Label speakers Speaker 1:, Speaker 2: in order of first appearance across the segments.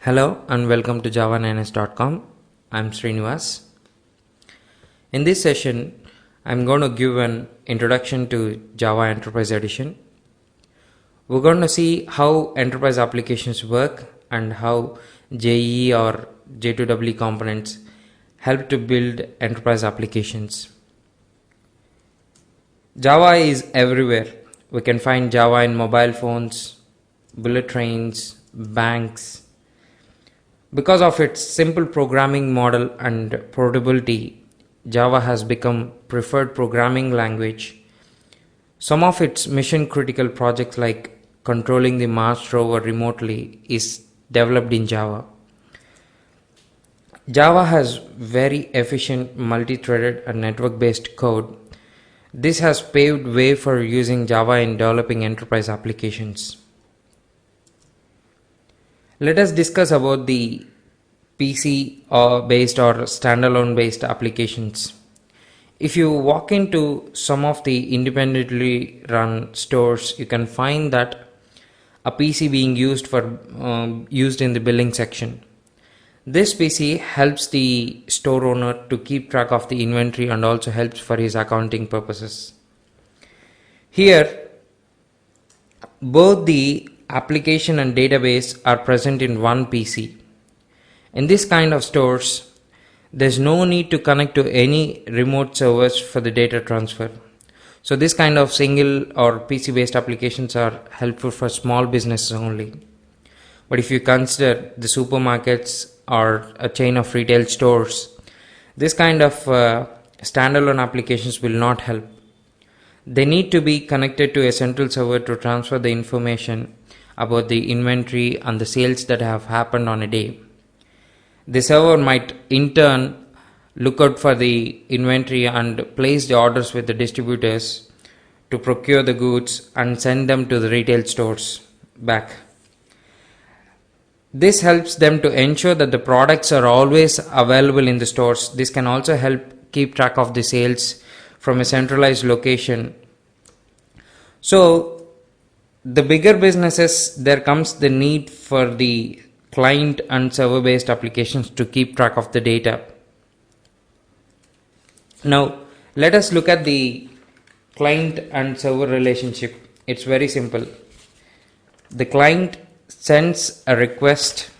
Speaker 1: Hello and welcome to java9s.com. I'm Srinivas. In this session, I'm going to give an introduction to Java Enterprise Edition. We're going to see how enterprise applications work and how JE or J2EE components help to build enterprise applications. Java is everywhere. We can find Java in mobile phones, bullet trains, banks. Because of its simple programming model and portability, Java has become preferred programming language. Some of its mission-critical projects like controlling the Mars rover remotely is developed in Java. Java has very efficient multi-threaded and network-based code. This has paved way for using Java in developing enterprise applications. Let us discuss about the PC based or standalone based applications. If you walk into some of the independently run stores, you can find that a PC being used in the billing section. This PC helps the store owner to keep track of the inventory and also helps for his accounting purposes. Here, both the application and database are present in one PC. In this kind of stores, there's no need to connect to any remote servers for the data transfer. So this kind of single or PC based applications are helpful for small businesses only. But if you consider the supermarkets or a chain of retail stores, this kind of standalone applications will not help. They need to be connected to a central server to transfer the information about the inventory and the sales that have happened on a day. The server might in turn look out for the inventory and place the orders with the distributors to procure the goods and send them to the retail stores back. This helps them to ensure that the products are always available in the stores. This can also help keep track of the sales from a centralized location. So the bigger businesses, there comes the need for the client and server based applications to keep track of the data. Now let us look at the client and server relationship. It's very simple. The client sends a request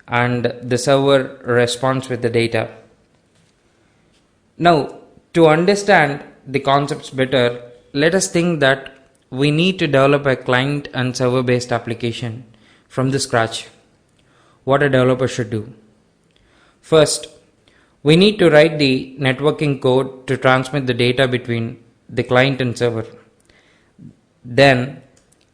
Speaker 1: and the server responds with the data. Now, to understand the concepts better, let us think that we need to develop a client and server based application from the scratch. What a developer should do. First, we need to write the networking code to transmit the data between the client and server. Then,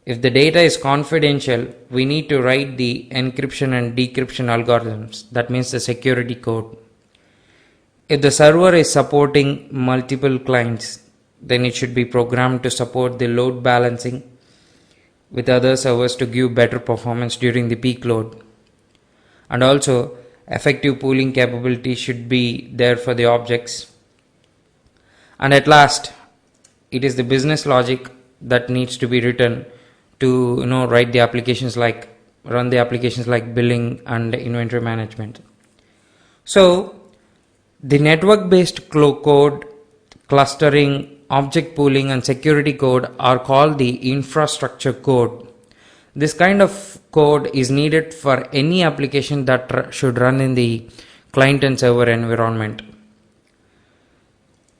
Speaker 1: if the data is confidential, we need to write the encryption and decryption algorithms. That means the security code. If the server is supporting multiple clients, then it should be programmed to support the load balancing with other servers to give better performance during the peak load. And also, effective pooling capability should be there for the objects. And at last, it is the business logic that needs to be written to run the applications like billing and inventory management. So the network based code, clustering, object pooling and security code are called the infrastructure code. This kind of code is needed for any application that should run in the client and server environment.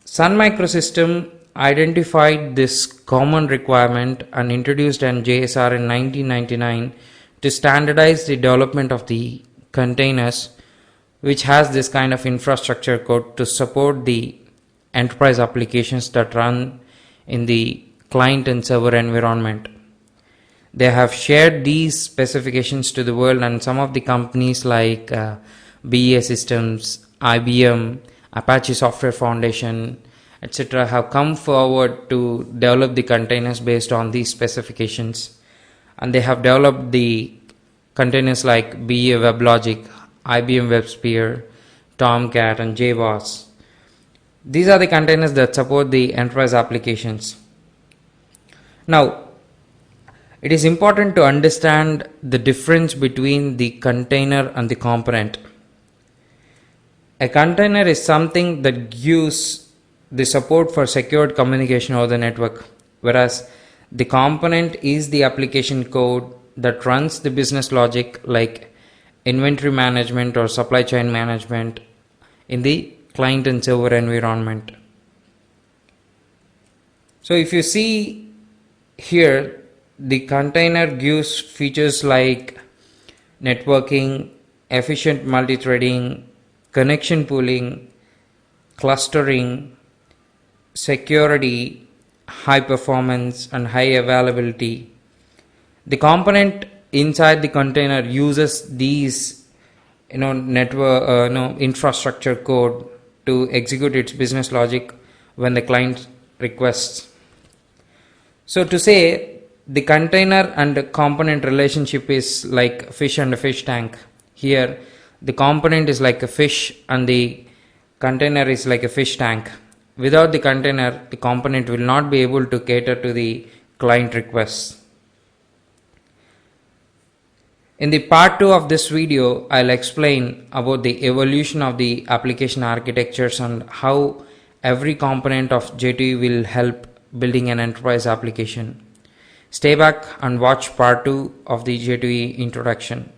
Speaker 1: Sun Microsystem identified this common requirement and introduced an JSR in 1999 to standardize the development of the containers, which has this kind of infrastructure code to support the enterprise applications that run in the client and server environment. They have shared these specifications to the world, and some of the companies like BEA Systems, IBM, Apache Software Foundation, etc. have come forward to develop the containers based on these specifications, and they have developed the containers like BEA WebLogic, IBM WebSphere, Tomcat and JBoss. These are the containers that support the enterprise applications. Now, It is important to understand the difference between the container and the component. A container is something that gives the support for secured communication over the network, whereas the component is the application code that runs the business logic like inventory management or supply chain management in the client and server environment. So if you see here, the container gives features like networking, efficient multi-threading, connection pooling, clustering, security, high performance and high availability. The component inside the container uses these network infrastructure code to execute its business logic when the client requests. So to say, the container and component relationship is like fish and a fish tank. Here the component is like a fish and the container is like a fish tank. Without the container, the component will not be able to cater to the client requests. In the part 2 of this video, I'll explain about the evolution of the application architectures and how every component of J2E will help building an enterprise application. Stay back and watch part 2 of the J2E introduction.